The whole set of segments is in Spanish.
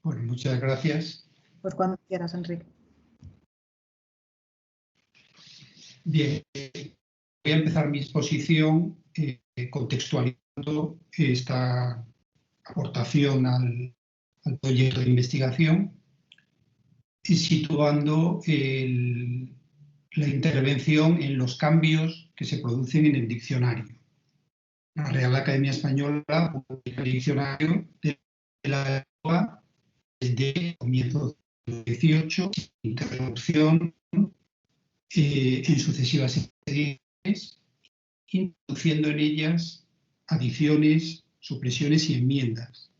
Bueno, muchas gracias. Pues cuando quieras, Enrique. Bien, voy a empezar mi exposición contextualizando esta aportación al proyecto de investigación y situando la intervención en los cambios que se producen en el diccionario. La Real Academia Española publica el diccionario de la lengua desde el comienzo del siglo XVIII, introducción en sucesivas ediciones, introduciendo en ellas adiciones, supresiones y enmiendas.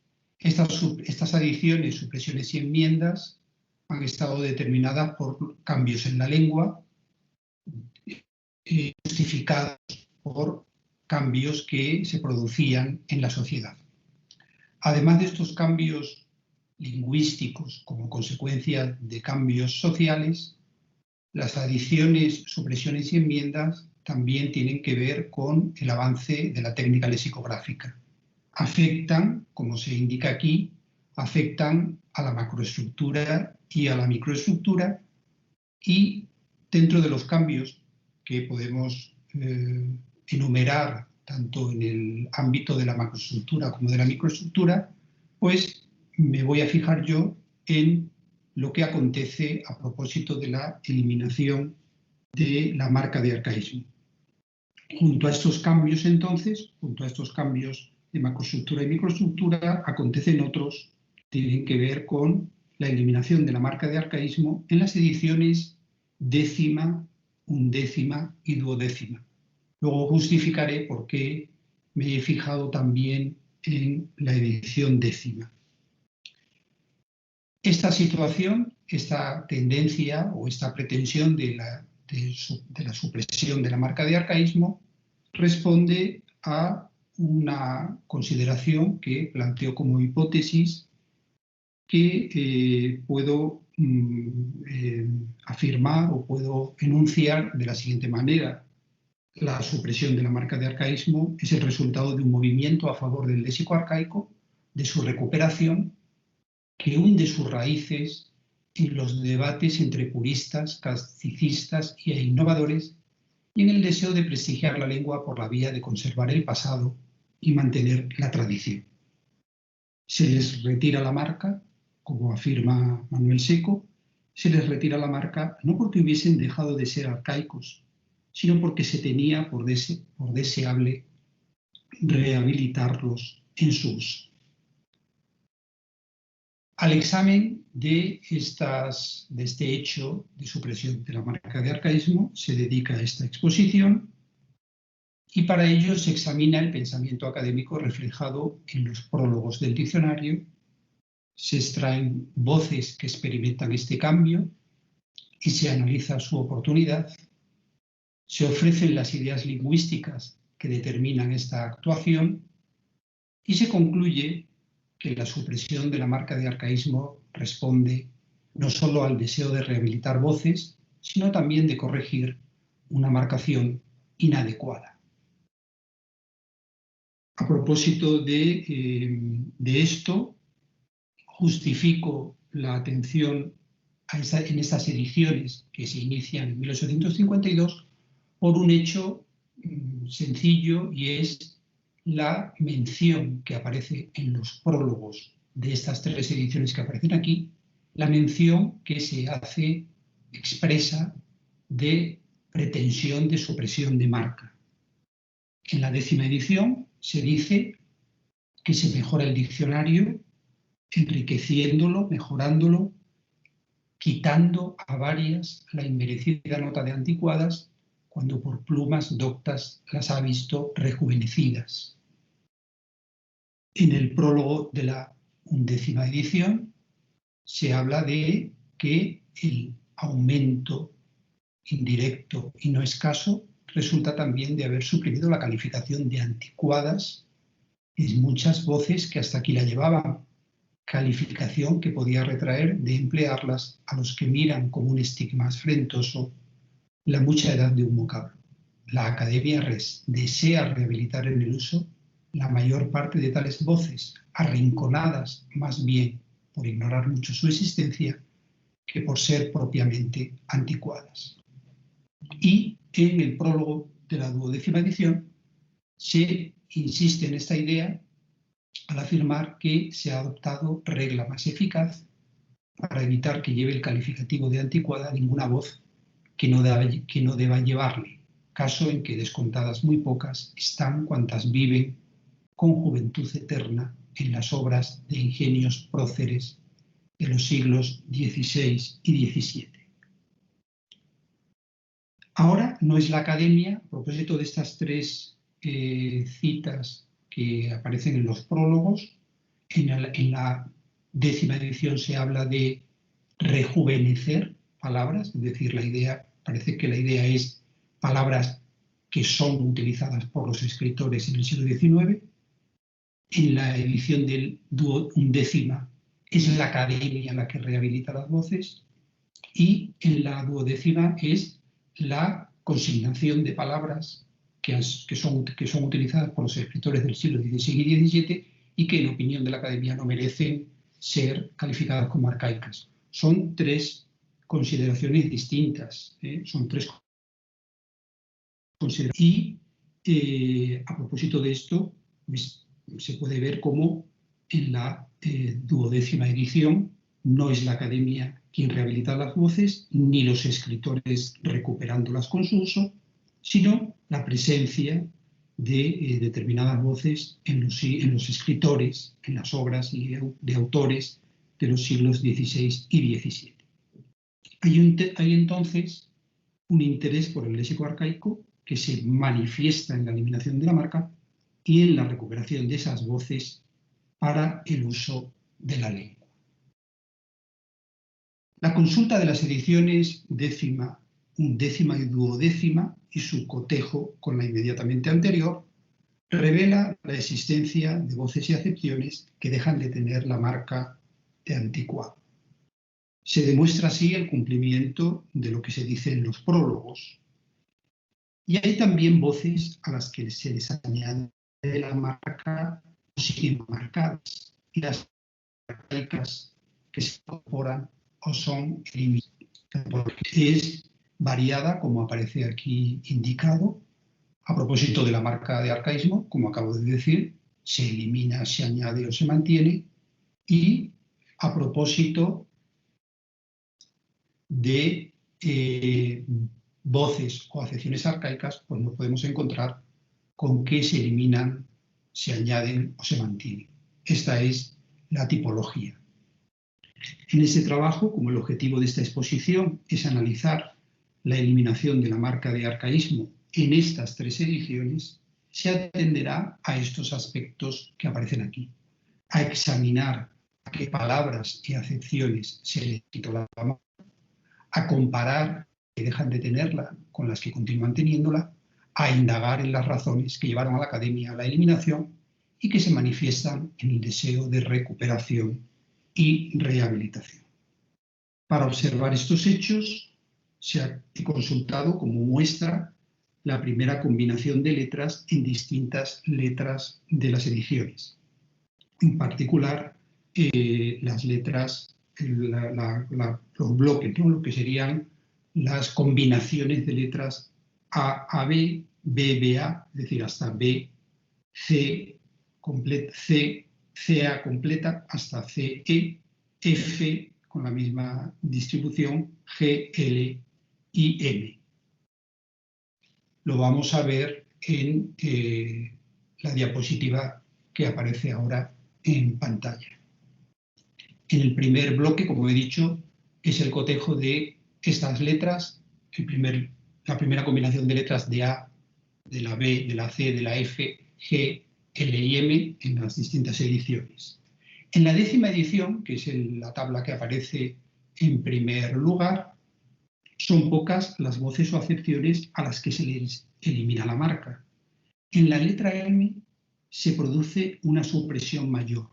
Estas adiciones, supresiones y enmiendas han estado determinadas por cambios en la lengua, justificados por cambios que se producían en la sociedad. Además de estos cambios lingüísticos como consecuencia de cambios sociales, las adiciones, supresiones y enmiendas también tienen que ver con el avance de la técnica lexicográfica. Afectan, como se indica aquí, afectan a la macroestructura y a la microestructura, y dentro de los cambios que podemos enumerar tanto en el ámbito de la macroestructura como de la microestructura, pues me voy a fijar yo en lo que acontece a propósito de la eliminación de la marca de arcaísmo. Junto a estos cambios, entonces, junto a estos cambios de macroestructura y microestructura, acontecen otros que tienen que ver con la eliminación de la marca de arcaísmo en las ediciones décima, undécima y duodécima. Luego justificaré por qué me he fijado también en la edición décima. Esta situación, esta tendencia o esta pretensión de la supresión de la marca de arcaísmo responde a una consideración que planteo como hipótesis que puedo afirmar o puedo enunciar de la siguiente manera. La supresión de la marca de arcaísmo es el resultado de un movimiento a favor del léxico arcaico, de su recuperación, que hunde sus raíces en los debates entre puristas, clasicistas e innovadores y en el deseo de prestigiar la lengua por la vía de conservar el pasado y mantener la tradición. Se les retira la marca, como afirma Manuel Seco, se les retira la marca no porque hubiesen dejado de ser arcaicos, sino porque se tenía por deseable rehabilitarlos en su uso. Al examen de este hecho de supresión de la marca de arcaísmo se dedica esta exposición, y para ello se examina el pensamiento académico reflejado en los prólogos del diccionario, se extraen voces que experimentan este cambio y se analiza su oportunidad, se ofrecen las ideas lingüísticas que determinan esta actuación y se concluye que la supresión de la marca de arcaísmo responde no solo al deseo de rehabilitar voces, sino también de corregir una marcación inadecuada. A propósito de esto, justifico la atención en estas ediciones que se inician en 1852 por un hecho sencillo, y es la mención que aparece en los prólogos de estas tres ediciones que aparecen aquí, la mención que se hace expresa de pretensión de supresión de marca. En la 10ª edición se dice que se mejora el diccionario enriqueciéndolo, mejorándolo, quitando a varias la inmerecida nota de anticuadas cuando por plumas doctas las ha visto rejuvenecidas. En el prólogo de la 11ª edición se habla de que el aumento indirecto y no escaso resulta también de haber suprimido la calificación de anticuadas en muchas voces que hasta aquí la llevaban, calificación que podía retraer de emplearlas a los que miran como un estigma afrentoso la mucha edad de un vocablo. La Academia Res desea rehabilitar en el uso la mayor parte de tales voces, arrinconadas más bien por ignorar mucho su existencia que por ser propiamente anticuadas. Y en el prólogo de la 12ª edición se insiste en esta idea al afirmar que se ha adoptado regla más eficaz para evitar que lleve el calificativo de anticuada ninguna voz que no deba llevarle, caso en que descontadas muy pocas están cuantas viven con juventud eterna en las obras de ingenios próceres de los siglos XVI y XVII. Ahora no es la Academia, a propósito de estas tres citas que aparecen en los prólogos, en la 10ª edición se habla de rejuvenecer palabras, es decir, parece que la idea es palabras que son utilizadas por los escritores en el siglo XIX. En la edición del 11ª es la Academia la que rehabilita las voces, y en la 12ª es la consignación de palabras que son utilizadas por los escritores del siglo XVI y XVII y que, en opinión de la Academia, no merecen ser calificadas como arcaicas. Son tres consideraciones distintas, son tres consideraciones. Y a propósito de esto, pues, se puede ver cómo en la 12ª edición no es la Academia quien rehabilita las voces, ni los escritores recuperándolas con su uso, sino la presencia de determinadas voces en los escritores, en las obras de autores de los siglos XVI y XVII. Hay entonces un interés por el léxico arcaico que se manifiesta en la eliminación de la marca y en la recuperación de esas voces para el uso de la lengua. La consulta de las ediciones 10ª, 11ª y 12ª y su cotejo con la inmediatamente anterior revela la existencia de voces y acepciones que dejan de tener la marca de anticuado. Se demuestra así el cumplimiento de lo que se dice en los prólogos. Y hay también voces a las que se les añade la marca o siguen marcadas, y las arcaicas que se incorporan o son eliminadas. Es variada, como aparece aquí indicado. A propósito de la marca de arcaísmo, como acabo de decir, se elimina, se añade o se mantiene. Y a propósito de voces o acepciones arcaicas, pues nos podemos encontrar con que se eliminan, se añaden o se mantienen. Esta es la tipología. En este trabajo, como el objetivo de esta exposición es analizar la eliminación de la marca de arcaísmo en estas tres ediciones, se atenderá a estos aspectos que aparecen aquí, a examinar a qué palabras y acepciones se les quitó la marca, a comparar que dejan de tenerla con las que continúan teniéndola, a indagar en las razones que llevaron a la Academia a la eliminación y que se manifiestan en el deseo de recuperación y rehabilitación. Para observar estos hechos, se ha consultado como muestra la primera combinación de letras en distintas letras de las ediciones. En particular, las letras, los bloques, ¿no? Lo que serían las combinaciones de letras A-B, B-B-A, es decir, hasta B, C, C-A completa, hasta C-E, F con la misma distribución, G, L y M. Lo vamos a ver en la diapositiva que aparece ahora en pantalla. En el primer bloque, como he dicho, es el cotejo de estas letras, la primera combinación de letras de A, de la B, de la C, de la F, G, L y M en las distintas ediciones. En la 10ª edición, que es la tabla que aparece en primer lugar, son pocas las voces o acepciones a las que se les elimina la marca. En la letra M se produce una supresión mayor.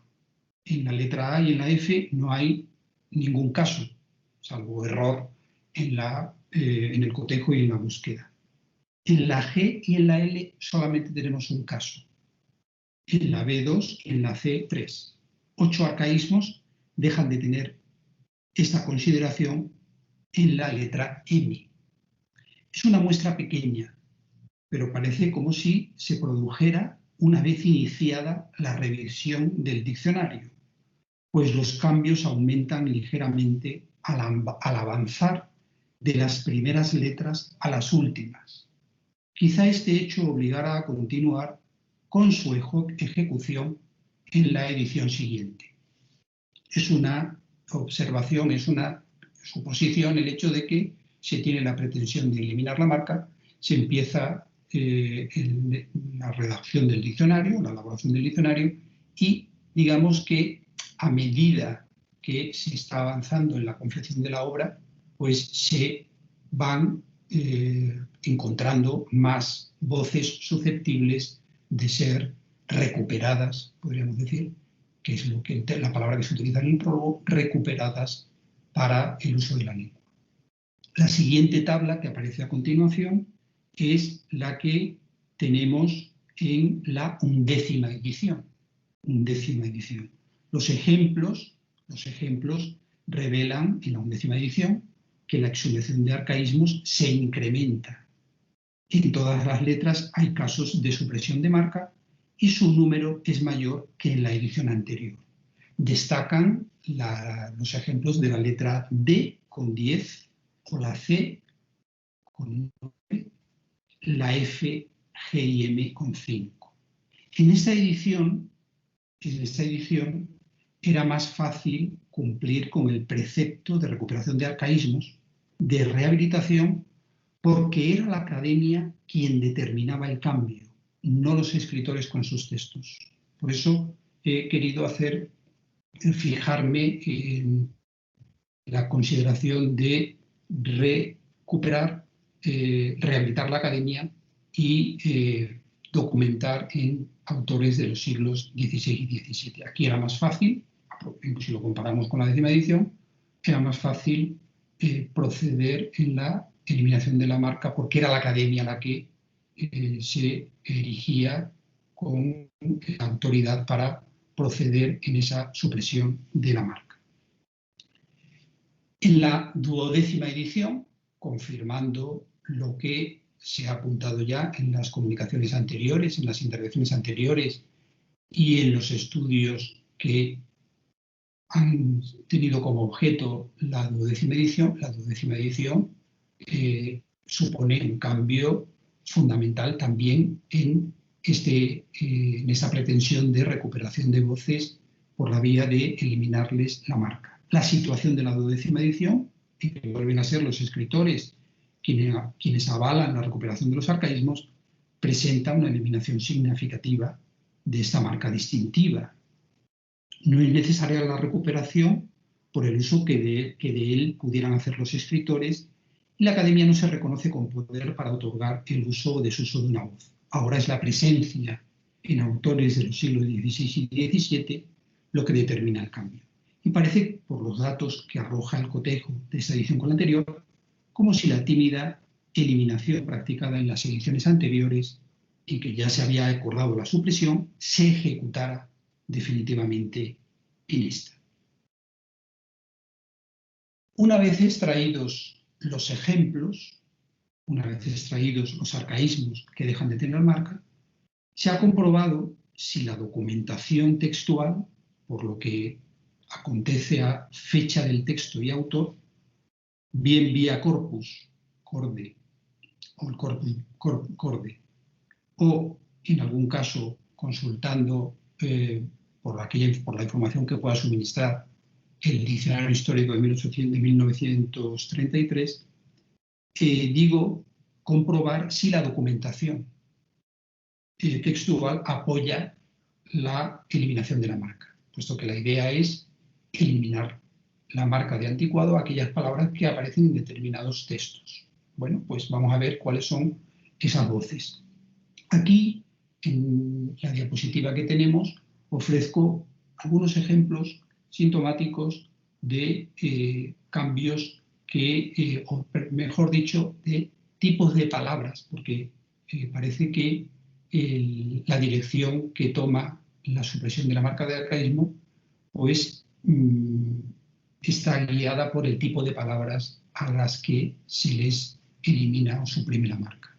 En la letra A y en la F no hay ningún caso, salvo error en el cotejo y en la búsqueda. En la G y en la L solamente tenemos un caso. En la B2 y en la C3. 8 arcaísmos dejan de tener esta consideración en la letra M. Es una muestra pequeña, pero parece como si se produjera una vez iniciada la revisión del diccionario, pues los cambios aumentan ligeramente al avanzar de las primeras letras a las últimas. Quizá este hecho obligara a continuar con su ejecución en la edición siguiente. Es una observación, es una suposición el hecho de que se tiene la pretensión de eliminar la marca, se empieza en la redacción del diccionario, la elaboración del diccionario, y digamos que a medida que se está avanzando en la confección de la obra, pues se van encontrando más voces susceptibles de ser recuperadas, podríamos decir, que es la palabra que se utiliza en el prólogo, recuperadas para el uso de la lengua. La siguiente tabla que aparece a continuación es la que tenemos en la 11ª edición. 11ª edición. Los ejemplos revelan en la 11ª edición que la exhumación de arcaísmos se incrementa. En todas las letras hay casos de supresión de marca y su número es mayor que en la edición anterior. Destacan los ejemplos de la letra D con 10 o la C con 9, la F, G y M con 5. En esta edición era más fácil cumplir con el precepto de recuperación de arcaísmos, de rehabilitación, porque era la academia quien determinaba el cambio, no los escritores con sus textos. Por eso he querido fijarme en la consideración de recuperar, rehabilitar la academia y documentar en autores de los siglos XVI y XVII. Aquí era más fácil, si lo comparamos con la 10ª edición, era más fácil proceder en la eliminación de la marca porque era la academia la que se erigía con autoridad para proceder en esa supresión de la marca. En la 12ª edición, confirmando lo que se ha apuntado ya en las comunicaciones anteriores, en las intervenciones anteriores y en los estudios que han tenido como objeto la 12ª edición, la 12ª edición supone un cambio fundamental también en esa pretensión de recuperación de voces por la vía de eliminarles la marca. La situación de la 12ª edición, en que vuelven a ser los escritores quienes avalan la recuperación de los arcaísmos, presenta una eliminación significativa de esta marca distintiva. No es necesaria la recuperación por el uso que de él pudieran hacer los escritores, y la academia no se reconoce con poder para otorgar el uso o desuso de una voz. Ahora es la presencia en autores de los siglos XVI y XVII lo que determina el cambio. Y parece, por los datos que arroja el cotejo de esta edición con la anterior, como si la tímida eliminación practicada en las ediciones anteriores, en que ya se había acordado la supresión, se ejecutara definitivamente en esta. Una vez extraídos los ejemplos, una vez extraídos los arcaísmos que dejan de tener marca, se ha comprobado si la documentación textual, por lo que acontece a fecha del texto y autor, bien vía corpus, corde, o el corpus corde, o en algún caso consultando por la información que pueda suministrar el diccionario histórico de 1933, digo comprobar si la documentación textual apoya la eliminación de la marca, puesto que la idea es eliminar la marca de anticuado a aquellas palabras que aparecen en determinados textos. Bueno, pues vamos a ver cuáles son esas voces. Aquí, en la diapositiva que tenemos, ofrezco algunos ejemplos sintomáticos de cambios o mejor dicho, de tipos de palabras, porque parece que la dirección que toma la supresión de la marca de arcaísmo pues está guiada por el tipo de palabras a las que se les elimina o suprime la marca.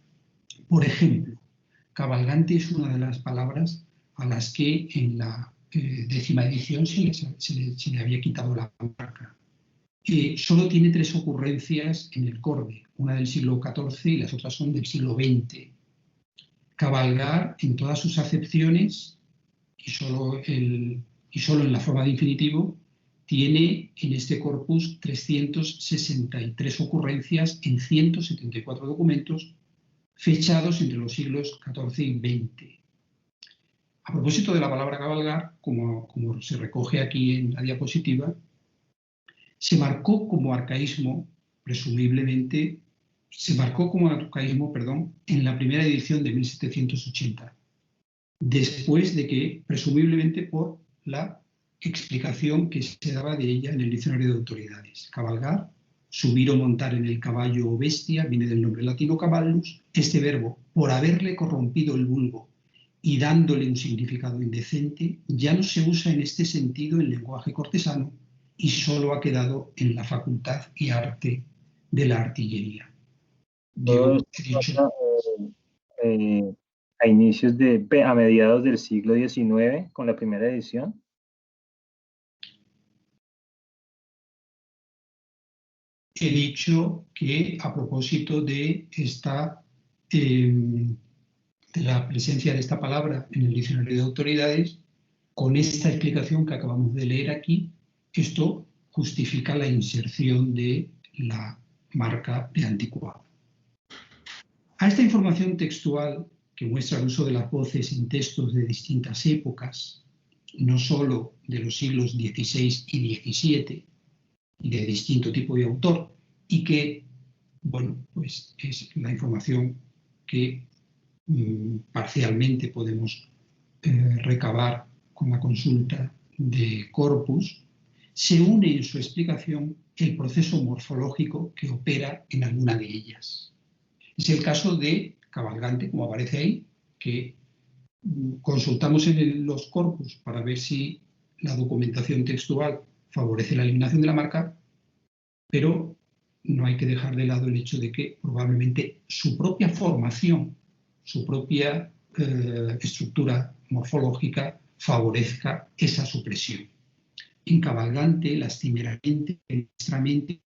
Por ejemplo, cabalgante es una de las palabras a las que en la 10ª edición se le había quitado la marca. Solo tiene 3 ocurrencias en el Corbe, una del siglo XIV y las otras son del siglo XX. Cabalgar en todas sus acepciones y solo en la forma de infinitivo tiene en este corpus 363 ocurrencias en 174 documentos fechados entre los siglos XIV y XX. A propósito de la palabra cabalgar, como se recoge aquí en la diapositiva, se marcó como arcaísmo, en la primera edición de 1780, después de que, presumiblemente por la explicación que se daba de ella en el diccionario de autoridades. Cabalgar, subir o montar en el caballo o bestia, viene del nombre latino caballus. Este verbo, por haberle corrompido el vulgo y dándole un significado indecente, ya no se usa en este sentido en lenguaje cortesano y solo ha quedado en la facultad y arte de la artillería. Todo esto a inicios a mediados del siglo XIX, con la primera edición. He dicho que a propósito de la presencia de esta palabra en el diccionario de autoridades, con esta explicación que acabamos de leer aquí, esto justifica la inserción de la marca de anticuado. A esta información textual que muestra el uso de las voces en textos de distintas épocas, no solo de los siglos XVI y XVII, y de distinto tipo de autor, y que, bueno, pues es la información que parcialmente podemos recabar con la consulta de corpus, se une en su explicación el proceso morfológico que opera en alguna de ellas. Es el caso de cabalgante, como aparece ahí, que consultamos en los corpus para ver si la documentación textual favorece la eliminación de la marca, pero no hay que dejar de lado el hecho de que probablemente su propia formación, su propia estructura morfológica favorezca esa supresión. En cabalgante, lastimeramente, maestramente,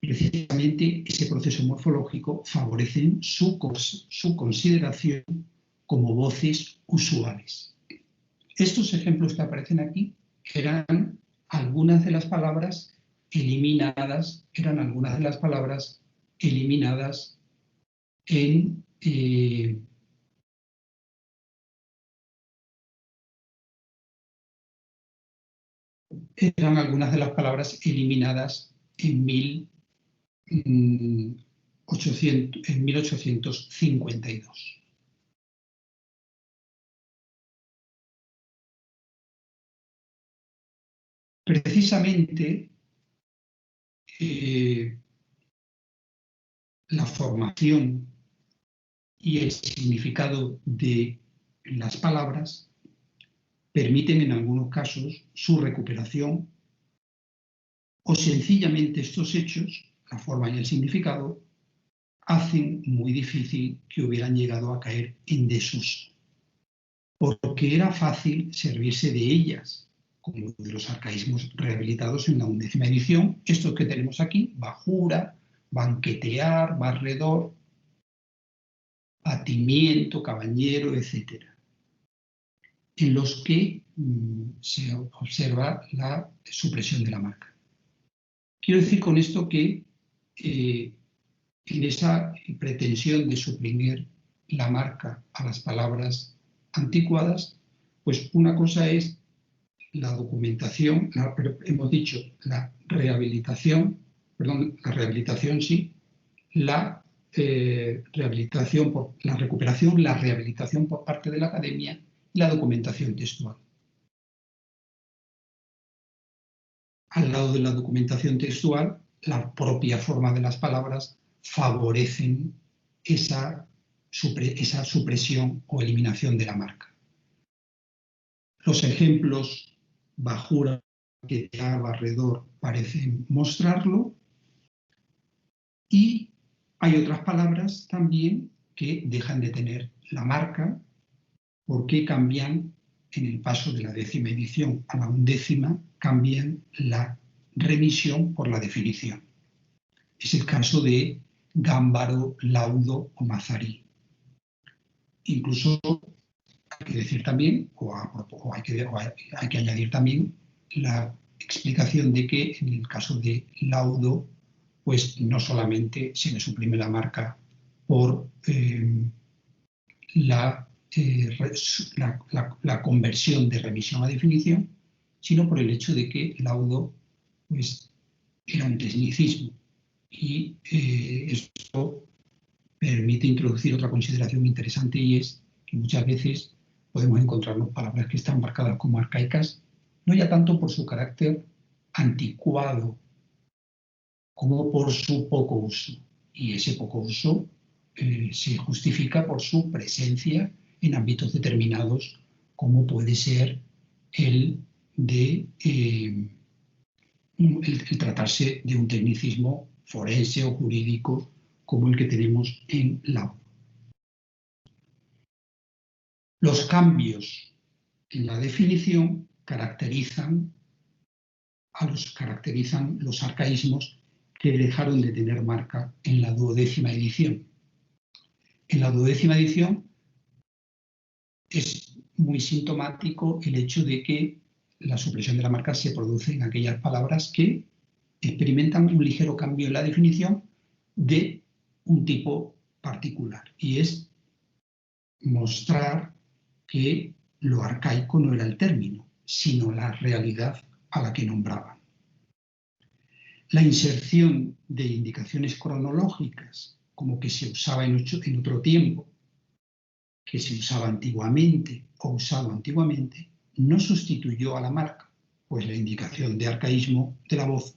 precisamente ese proceso morfológico favorece su consideración como voces usuales. Estos ejemplos que aparecen aquí eran algunas de las palabras eliminadas, en eran algunas de las palabras eliminadas en 1852. Precisamente la formación y el significado de las palabras permiten en algunos casos su recuperación, o sencillamente estos hechos, la forma y el significado, hacen muy difícil que hubieran llegado a caer en desuso, porque era fácil servirse de ellas, como de los arcaísmos rehabilitados en la 11ª edición, estos que tenemos aquí: bajura, banquetear, barredor, batimiento, caballero, etc., en los que se observa la supresión de la marca. Quiero decir con esto que en esa pretensión de suprimir la marca a las palabras anticuadas, pues una cosa es la documentación, hemos dicho la rehabilitación por parte de la academia y la documentación textual. Al lado de la documentación textual, la propia forma de las palabras favorecen esa supresión o eliminación de la marca. Los ejemplos bajura que a barredor parecen mostrarlo. Y hay otras palabras también que dejan de tener la marca porque cambian en el paso de la 10ª edición a la 11ª, cambian la remisión por la definición. Es el caso de Gámbaro, Laudo o Mazarí. Incluso hay que decir también, hay que añadir también la explicación de que en el caso de Laudo, pues no solamente se le suprime la marca por la conversión de remisión a definición, sino por el hecho de que Laudo pues, era un tecnicismo. Y esto permite introducir otra consideración interesante, y es que muchas veces podemos encontrarnos palabras que están marcadas como arcaicas, no ya tanto por su carácter anticuado, como por su poco uso. Y ese poco uso se justifica por su presencia en ámbitos determinados, como puede ser el de el tratarse de un tecnicismo forense o jurídico como el que tenemos en Laudo. Los cambios en la definición caracterizan los arcaísmos que dejaron de tener marca en la 12ª edición. En la 12ª edición es muy sintomático el hecho de que la supresión de la marca se produce en aquellas palabras que experimentan un ligero cambio en la definición de un tipo particular, y es mostrar que lo arcaico no era el término, sino la realidad a la que nombraban. La inserción de indicaciones cronológicas, como que se usaba en otro tiempo, que se usaba antiguamente o usado antiguamente, no sustituyó a la marca, pues la indicación de arcaísmo de la voz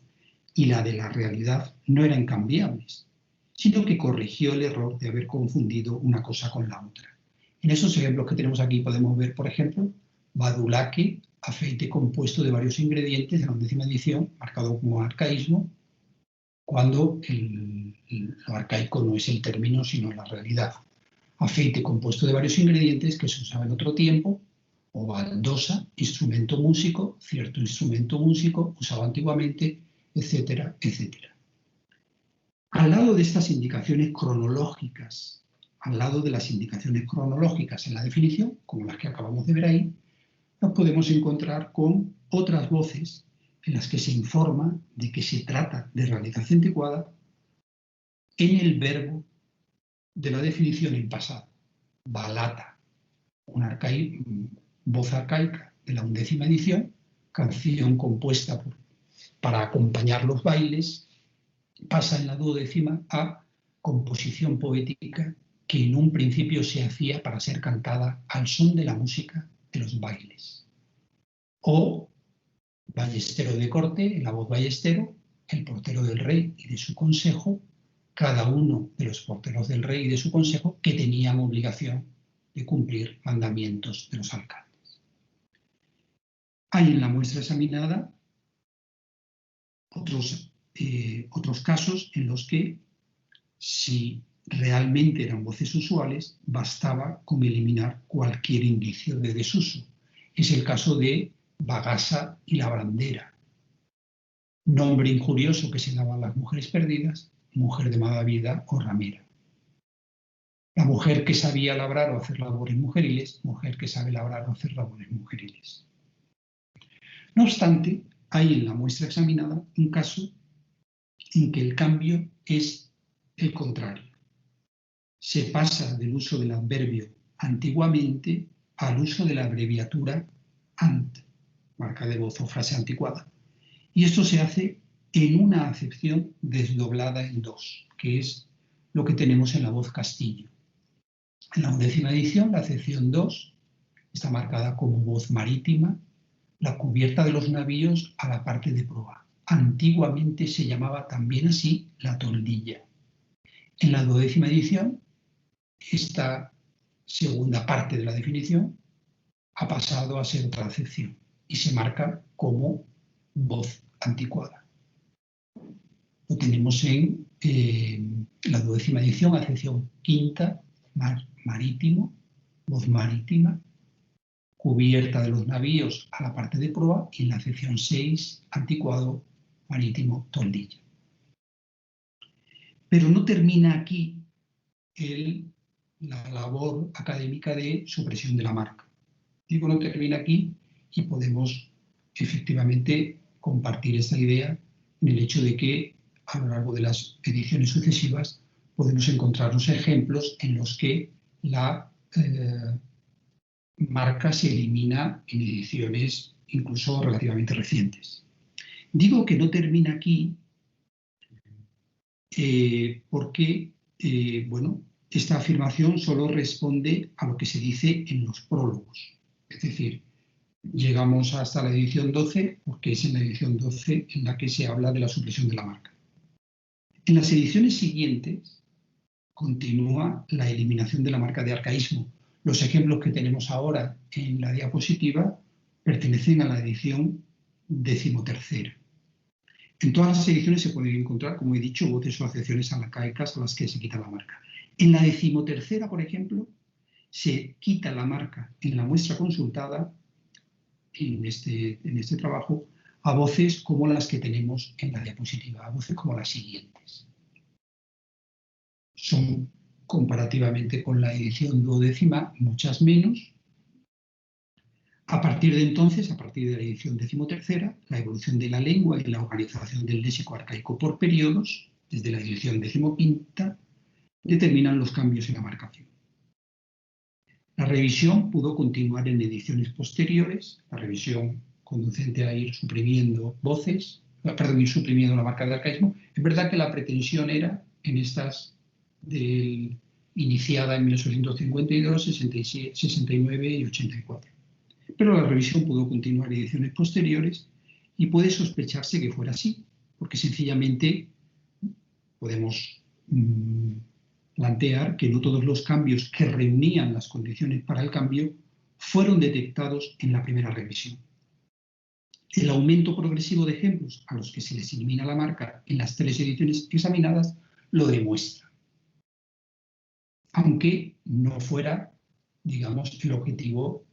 y la de la realidad no eran cambiables, sino que corrigió el error de haber confundido una cosa con la otra. En esos ejemplos que tenemos aquí podemos ver, por ejemplo, badulaque, aceite compuesto de varios ingredientes de la 11ª edición, marcado como arcaísmo, cuando lo arcaico no es el término, sino la realidad. Aceite compuesto de varios ingredientes que se usaba en otro tiempo, o baldosa, instrumento músico, cierto instrumento músico usado antiguamente, etcétera, etcétera. Al lado de estas indicaciones cronológicas, al lado de las indicaciones cronológicas en la definición, como las que acabamos de ver ahí, nos podemos encontrar con otras voces en las que se informa de que se trata de realidad anticuada en el verbo de la definición en pasado. Balata, una voz arcaica de la 11ª edición, canción compuesta para acompañar los bailes, pasa en la 12ª a composición poética que en un principio se hacía para ser cantada al son de la música de los bailes. O ballestero de corte, en la voz ballestero, el portero del rey y de su consejo, cada uno de los porteros del rey y de su consejo que tenían obligación de cumplir mandamientos de los alcaldes. Hay en la muestra examinada otros casos en los que, si realmente eran voces usuales, bastaba con eliminar cualquier indicio de desuso. Es el caso de Bagasa y Labrandera, nombre injurioso que se daban las mujeres perdidas, mujer de mala vida o ramera. La mujer que sabía labrar o hacer labores mujeriles, mujer que sabe labrar o hacer labores mujeriles. No obstante, hay en la muestra examinada un caso en que el cambio es el contrario. Se pasa del uso del adverbio antiguamente al uso de la abreviatura ant, marca de voz o frase anticuada. Y esto se hace en una acepción desdoblada en dos, que es lo que tenemos en la voz Castillo. En la 11ª edición, la acepción 2 está marcada como voz marítima, la cubierta de los navíos a la parte de proa. Antiguamente se llamaba también así la toldilla. En la 12ª edición, esta segunda parte de la definición ha pasado a ser otra acepción. y se marca como voz anticuada. Lo tenemos en la 12ª edición, acepción quinta, marítimo, voz marítima, cubierta de los navíos a la parte de proa, y en la acepción 6, anticuado, marítimo, toldilla. Pero no termina aquí la labor académica de supresión de la marca. Digo, no termina aquí, y podemos efectivamente compartir esta idea en el hecho de que a lo largo de las ediciones sucesivas podemos encontrarnos ejemplos en los que la marca se elimina en ediciones incluso relativamente recientes. Digo que no termina aquí porque, bueno, esta afirmación solo responde a lo que se dice en los prólogos. Es decir, llegamos hasta la edición 12 porque es en la edición 12 en la que se habla de la supresión de la marca. En las ediciones siguientes continúa la eliminación de la marca de arcaísmo. Los ejemplos que tenemos ahora en la diapositiva pertenecen a la edición 13ª. En todas las ediciones se pueden encontrar, como he dicho, voces o acepciones arcaicas a las que se quita la marca. En la 13ª, por ejemplo, se quita la marca en la muestra consultada, en este trabajo, a voces como las que tenemos en la diapositiva, a voces como las siguientes. Son, comparativamente con la edición 12ª, muchas menos. A partir de entonces, a partir de la edición 13ª, la evolución de la lengua y la organización del léxico arcaico por periodos, desde la edición 15ª, determinan los cambios en la marcación. La revisión pudo continuar en ediciones posteriores, la revisión conducente a ir suprimiendo voces, ir suprimiendo la marca de arcaísmo. Es verdad que la pretensión era, en estas iniciada en 1852, 67, 69 y 84. Pero la revisión pudo continuar en ediciones posteriores y puede sospecharse que fuera así, porque sencillamente podemos plantear que no todos los cambios que reunían las condiciones para el cambio fueron detectados en la primera revisión. El aumento progresivo de ejemplos a los que se les elimina la marca en las 3 ediciones examinadas lo demuestra, aunque no fuera, digamos, el objetivo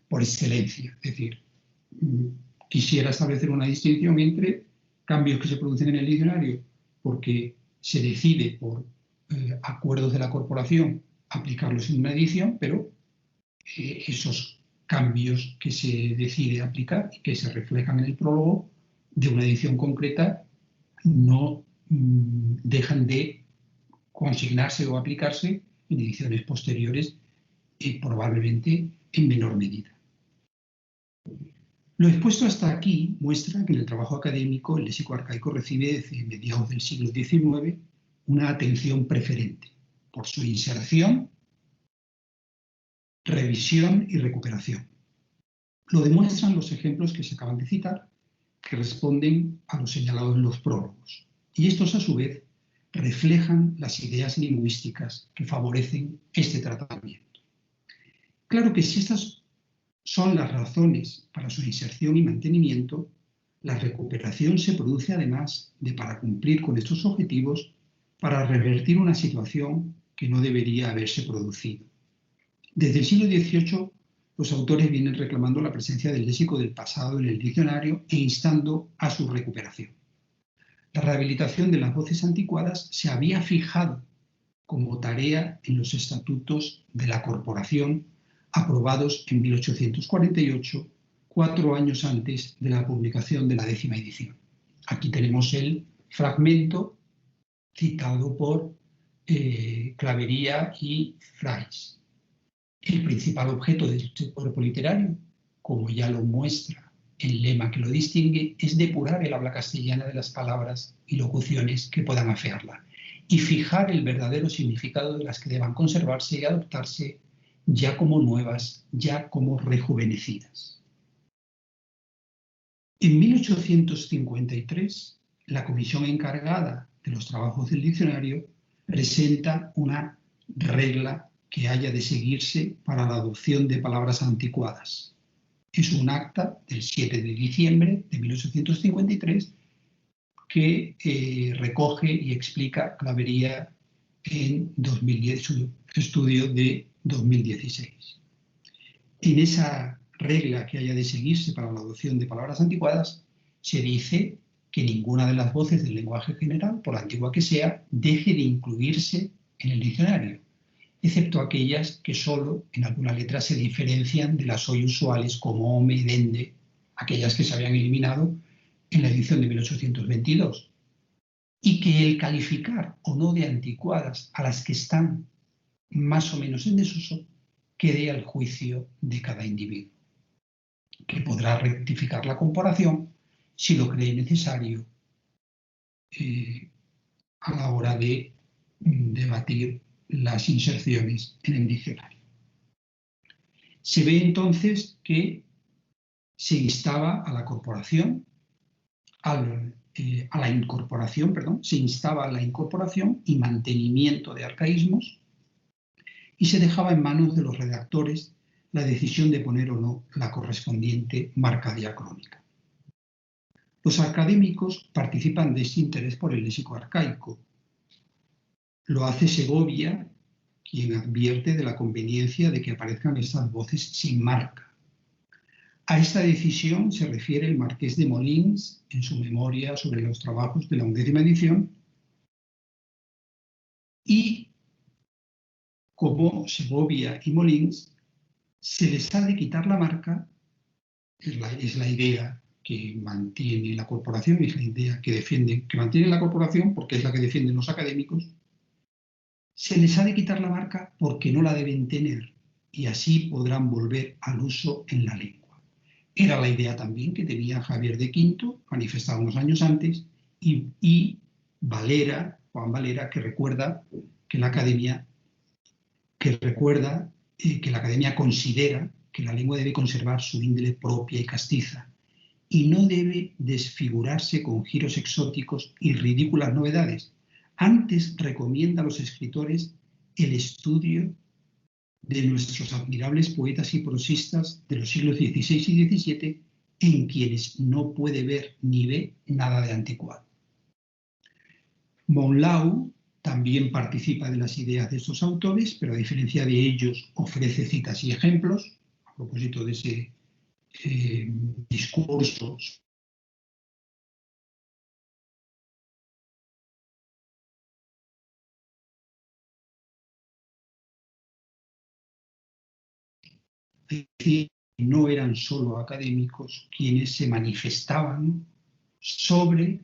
por excelencia. Es decir, quisiera establecer una distinción entre cambios que se producen en el diccionario porque se decide por acuerdos de la corporación aplicarlos en una edición, pero esos cambios que se decide aplicar y que se reflejan en el prólogo de una edición concreta no dejan de consignarse o aplicarse en ediciones posteriores y probablemente en menor medida. Lo expuesto hasta aquí muestra que en el trabajo académico el léxico arcaico recibe desde mediados del siglo XIX una atención preferente por su inserción, revisión y recuperación. Lo demuestran los ejemplos que se acaban de citar, que responden a lo señalado en los prólogos. Y estos, a su vez, reflejan las ideas lingüísticas que favorecen este tratamiento. Claro que si estas son las razones para su inserción y mantenimiento, la recuperación se produce además de para cumplir con estos objetivos, para revertir una situación que no debería haberse producido. Desde el siglo XVIII, los autores vienen reclamando la presencia del léxico del pasado en el diccionario e instando a su recuperación. La rehabilitación de las voces anticuadas se había fijado como tarea en los estatutos de la corporación aprobados en 1848, 4 años antes de la publicación de la 10ª edición. Aquí tenemos el fragmento citado por Clavería y Frais. El principal objeto de este cuerpo literario, como ya lo muestra el lema que lo distingue, es depurar el habla castellana de las palabras y locuciones que puedan afearla y fijar el verdadero significado de las que deban conservarse y adoptarse ya como nuevas, ya como rejuvenecidas. En 1853, la comisión encargada de los trabajos del diccionario presenta una regla que haya de seguirse para la adopción de palabras anticuadas. Es un acta del 7 de diciembre de 1853 que recoge y explica Clavería en 2010, su estudio de 2016. En esa regla que haya de seguirse para la adopción de palabras anticuadas, se dice que ninguna de las voces del lenguaje general, por antigua que sea, deje de incluirse en el diccionario, excepto aquellas que solo en alguna letra se diferencian de las hoy usuales como ome, dende, aquellas que se habían eliminado en la edición de 1822, y que el calificar o no de anticuadas a las que están más o menos en desuso quede al juicio de cada individuo, que podrá rectificar la comparación si lo cree necesario a la hora de debatir las inserciones en el diccionario. Se ve entonces que se instaba a la corporación, se instaba a la incorporación y mantenimiento de arcaísmos y se dejaba en manos de los redactores la decisión de poner o no la correspondiente marca diacrónica. Los académicos participan de este interés por el léxico arcaico. Lo hace Segovia, quien advierte de la conveniencia de que aparezcan estas voces sin marca. A esta decisión se refiere el marqués de Molins en su memoria sobre los trabajos de la 11ª edición, y como Segovia y Molins se les ha de quitar la marca, es la idea que mantiene la corporación, es la idea que mantiene la corporación porque es la que defienden los académicos, se les ha de quitar la marca porque no la deben tener y así podrán volver al uso en la lengua. Era la idea también que tenía Javier de Quinto, manifestada unos años antes, y Juan Valera, que recuerda que la Academia considera que la lengua debe conservar su índole propia y castiza y no debe desfigurarse con giros exóticos y ridículas novedades. Antes recomienda a los escritores el estudio de nuestros admirables poetas y prosistas de los siglos XVI y XVII, en quienes no puede ver ni ve nada de anticuado. Monlau también participa de las ideas de estos autores, pero a diferencia de ellos ofrece citas y ejemplos, a propósito de ese discurso no eran solo académicos quienes se manifestaban sobre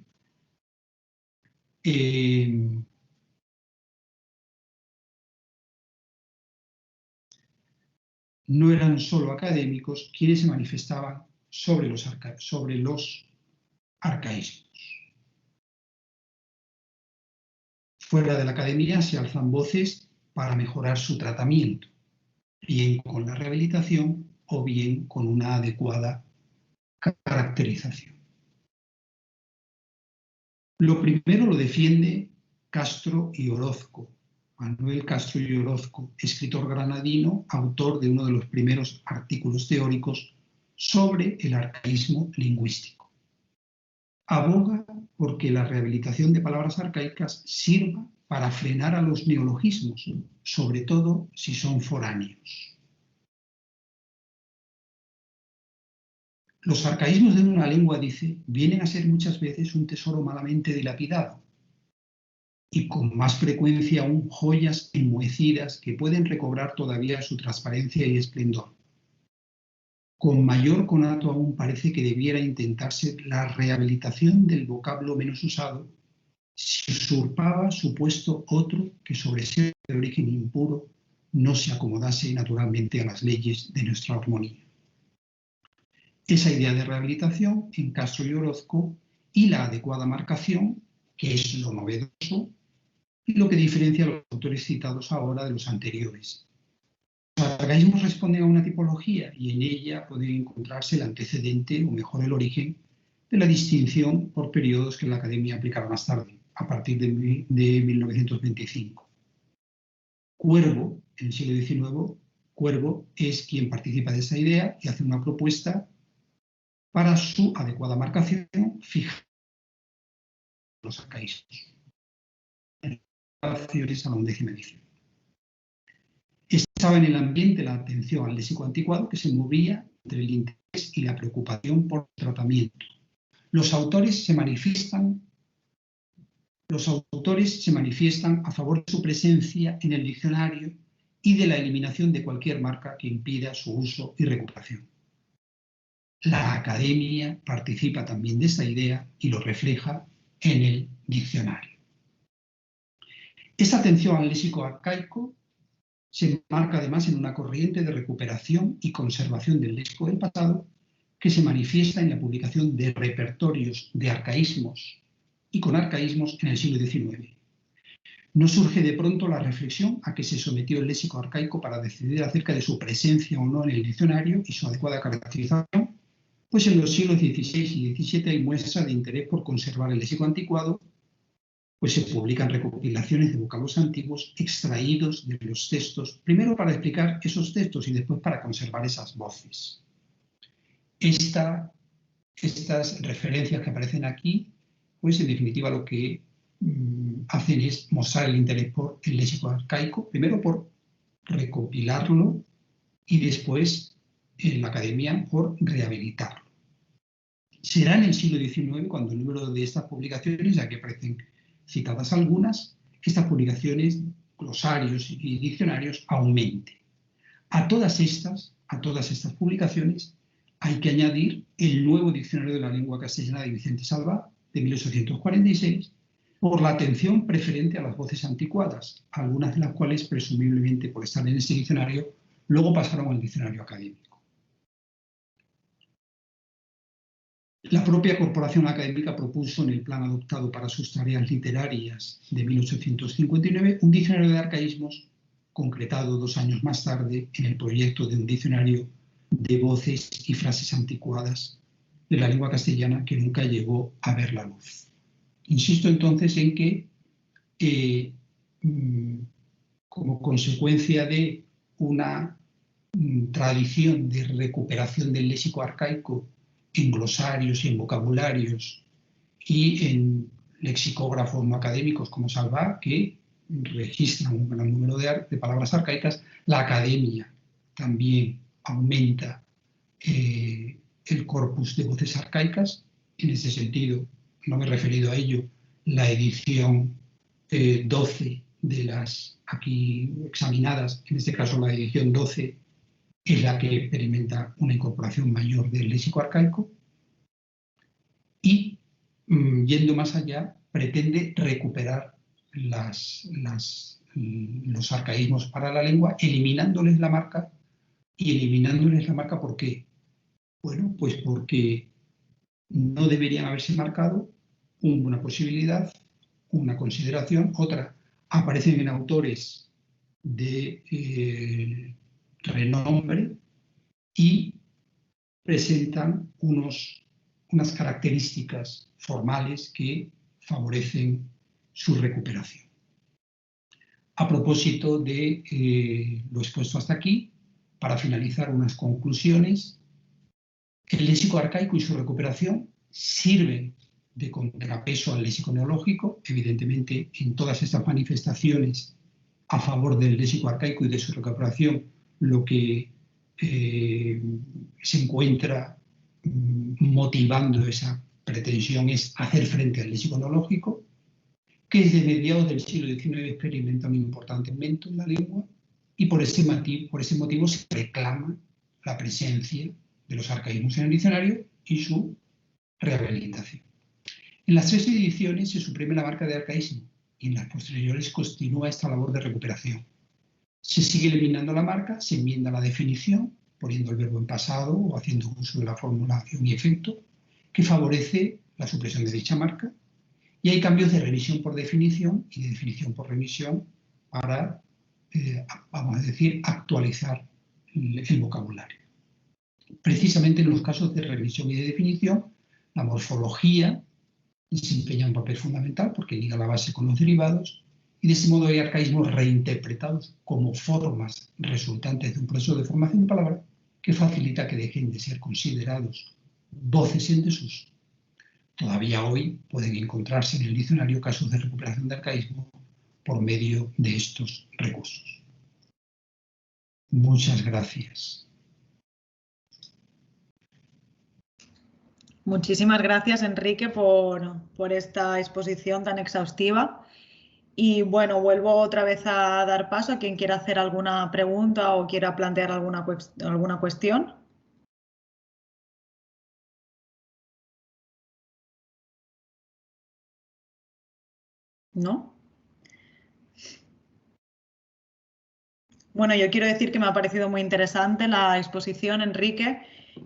los arcaísmos. Fuera de la academia se alzan voces para mejorar su tratamiento, bien con la rehabilitación o bien con una adecuada caracterización. Lo primero lo defiende Castro y Orozco, Manuel Castro y Orozco, escritor granadino, autor de uno de los primeros artículos teóricos sobre el arcaísmo lingüístico. Aboga porque la rehabilitación de palabras arcaicas sirva para frenar a los neologismos, sobre todo si son foráneos. Los arcaísmos de una lengua, dice, vienen a ser muchas veces un tesoro malamente dilapidado y con más frecuencia aún joyas enmohecidas que pueden recobrar todavía su transparencia y esplendor. Con mayor conato aún parece que debiera intentarse la rehabilitación del vocablo menos usado si usurpaba su puesto otro que sobre ser de origen impuro no se acomodase naturalmente a las leyes de nuestra armonía. Esa idea de rehabilitación en Castro y Orozco y la adecuada marcación, que es lo novedoso y lo que diferencia a los autores citados ahora de los anteriores. Los arcaísmos responden a una tipología y en ella puede encontrarse el antecedente, o mejor el origen, de la distinción por periodos que la Academia aplicará más tarde, a partir de 1925. Cuervo, en el siglo XIX, Cuervo es quien participa de esa idea y hace una propuesta para su adecuada marcación, fijando los arcaísmos en relaciones a la 11ª edición. Estaba en el ambiente la atención al léxico anticuado que se movía entre el interés y la preocupación por el tratamiento. Los autores se manifiestan a favor de su presencia en el diccionario y de la eliminación de cualquier marca que impida su uso y recuperación. La academia participa también de esta idea y lo refleja en el diccionario. Esta atención al léxico arcaico se enmarca además en una corriente de recuperación y conservación del léxico del pasado que se manifiesta en la publicación de repertorios de arcaísmos y con arcaísmos en el siglo XIX. No surge de pronto la reflexión a que se sometió el léxico arcaico para decidir acerca de su presencia o no en el diccionario y su adecuada caracterización, pues en los siglos XVI y XVII hay muestra de interés por conservar el léxico anticuado, pues se publican recopilaciones de vocablos antiguos extraídos de los textos, primero para explicar esos textos y después para conservar esas voces. Estas referencias que aparecen aquí, pues en definitiva lo que hacen es mostrar el interés por el léxico arcaico, primero por recopilarlo y después en la academia por rehabilitarlo. Será en el siglo XIX cuando el número de estas publicaciones, ya que aparecen citadas algunas, estas publicaciones, glosarios y diccionarios, aumente. A todas estas publicaciones hay que añadir el nuevo Diccionario de la Lengua Castellana de Vicente Salvá, de 1846, por la atención preferente a las voces anticuadas, algunas de las cuales, presumiblemente por estar en ese diccionario, luego pasaron al diccionario académico. La propia Corporación Académica propuso en el plan adoptado para sus tareas literarias de 1859 un diccionario de arcaísmos, concretado 2 años más tarde en el proyecto de un diccionario de voces y frases anticuadas de la lengua castellana que nunca llegó a ver la luz. Insisto entonces en que, como consecuencia de una tradición de recuperación del léxico arcaico en glosarios y en vocabularios y en lexicógrafos no académicos como Salvá, que registran un gran número de palabras arcaicas, la academia también aumenta el corpus de voces arcaicas. En ese sentido, no me he referido a ello, la edición 12 de las aquí examinadas, en este caso la edición 12, es la que experimenta una incorporación mayor del léxico arcaico y, yendo más allá, pretende recuperar los arcaísmos para la lengua, eliminándoles la marca. ¿Y eliminándoles la marca por qué? Bueno, pues porque no deberían haberse marcado, una posibilidad, una consideración, otra, aparecen en autores de renombre y presentan unas características formales que favorecen su recuperación. A propósito de lo expuesto hasta aquí, para finalizar unas conclusiones, el léxico arcaico y su recuperación sirven de contrapeso al léxico neológico. Evidentemente, en todas estas manifestaciones a favor del léxico arcaico y de su recuperación, lo que se encuentra motivando esa pretensión es hacer frente al léxico neológico, que desde mediados del siglo XIX experimenta un importante aumento en la lengua y por ese motivo se reclama la presencia de los arcaísmos en el diccionario y su rehabilitación. En las 3 ediciones se suprime la marca de arcaísmo y en las posteriores continúa esta labor de recuperación. Se sigue eliminando la marca, se enmienda la definición, poniendo el verbo en pasado o haciendo uso de la formulación y efecto, que favorece la supresión de dicha marca, y hay cambios de revisión por definición y de definición por revisión para, vamos a decir, actualizar el vocabulario. Precisamente en los casos de revisión y de definición, la morfología desempeña un papel fundamental porque liga la base con los derivados Y de ese modo hay arcaísmos reinterpretados como formas resultantes de un proceso de formación de palabra que facilita que dejen de ser considerados voces en desuso. Todavía hoy pueden encontrarse en el diccionario casos de recuperación de arcaísmo por medio de estos recursos. Muchas gracias. Muchísimas gracias, Enrique, por esta exposición tan exhaustiva. Y bueno, vuelvo otra vez a dar paso a quien quiera hacer alguna pregunta o quiera plantear alguna cuestión. ¿No? Bueno, yo quiero decir que me ha parecido muy interesante la exposición, Enrique,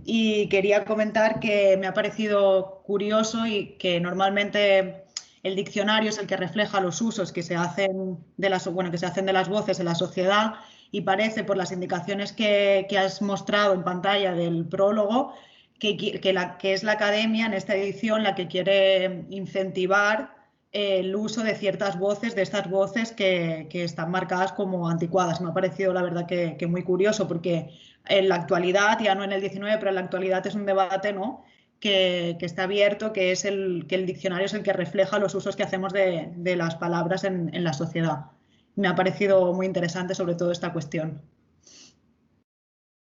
y quería comentar que me ha parecido curioso y que normalmente el diccionario es el que refleja los usos que se hacen de las voces en la sociedad, y parece, por las indicaciones que has mostrado en pantalla del prólogo, que es la academia en esta edición la que quiere incentivar el uso de ciertas voces, de estas voces que están marcadas como anticuadas. Me ha parecido, la verdad, que muy curioso, porque en la actualidad, ya no en el 19, pero en la actualidad es un debate, ¿no?, que está abierto, que es que el diccionario es el que refleja los usos que hacemos de las palabras en la sociedad. Me ha parecido muy interesante, sobre todo, esta cuestión.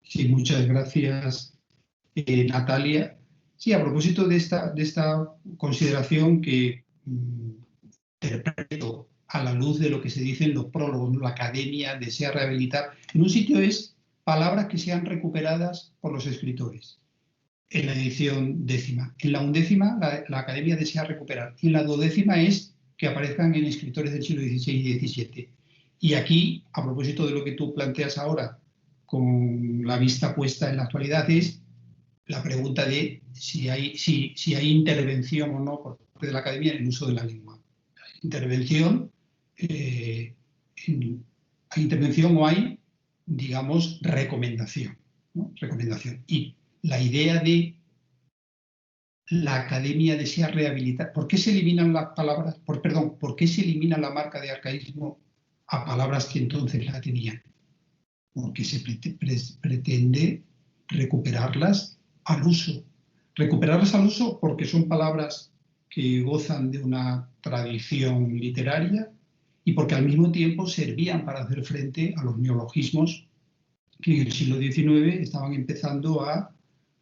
Sí, muchas gracias, Natalia. Sí, a propósito de esta consideración que interpreto a la luz de lo que se dice en los prólogos, la academia desea rehabilitar. En un sitio es palabras que sean recuperadas por los escritores, en la edición 10ª. En la 11ª, la academia desea recuperar. Y en la 12ª es que aparezcan en escritores del siglo XVI y XVII. Y aquí, a propósito de lo que tú planteas ahora, con la vista puesta en la actualidad, es la pregunta de si hay intervención o no por parte de la academia en el uso de la lengua. Intervención, hay intervención o hay, digamos, recomendación, ¿no? Recomendación. Y la idea de la academia desea rehabilitar. ¿Por qué se eliminan las palabras? ¿Por qué se elimina la marca de arcaísmo a palabras que entonces la tenían? Porque se pretende recuperarlas al uso. Recuperarlas al uso porque son palabras que gozan de una tradición literaria y porque al mismo tiempo servían para hacer frente a los neologismos que en el siglo XIX estaban empezando a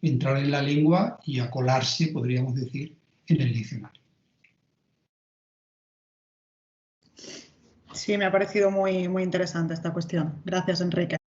entrar en la lengua y a colarse, podríamos decir, en el diccionario. Sí, me ha parecido muy, muy interesante esta cuestión. Gracias, Enrique.